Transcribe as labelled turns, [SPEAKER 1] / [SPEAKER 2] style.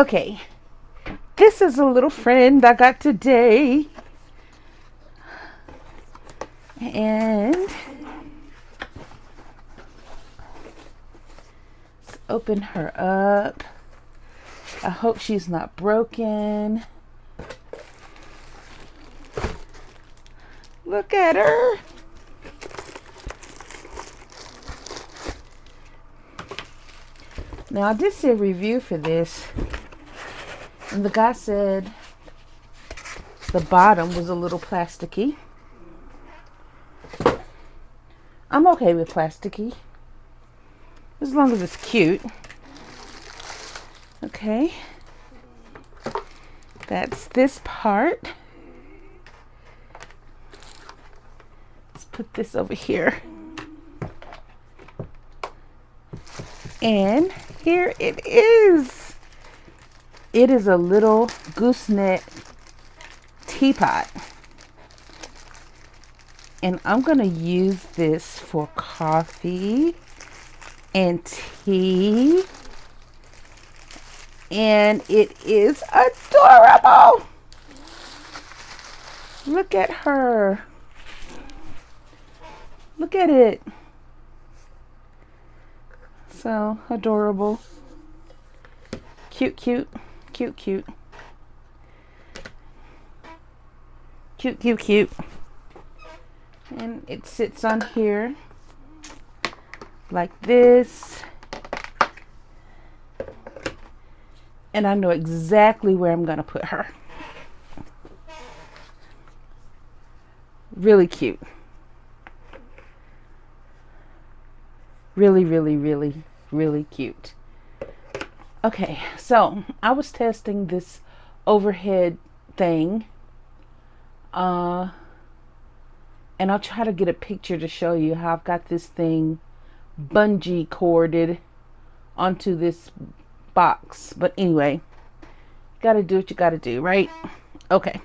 [SPEAKER 1] Okay, this is a little friend I got today. And let's open her up. I hope she's not broken. Look at her. Now I did see a review for this, and the guy said the bottom was a little plasticky. I'm okay with plasticky, as long as it's cute. Okay, that's this part. Let's put this over here. And here it is. It is a little gooseneck teapot. And I'm going to use this for coffee and tea. And it is adorable. Look at her. Look at it. So adorable. Cute, cute, cute, cute. Cute, cute, cute. And it sits on here like this. And I know exactly where I'm going to put her. Really cute. Really, really, really, really cute. Okay, so I was testing this overhead thing. And I'll try to get a picture to show you how I've got this thing bungee corded onto this box. But anyway, you gotta do what you gotta do, right? Okay.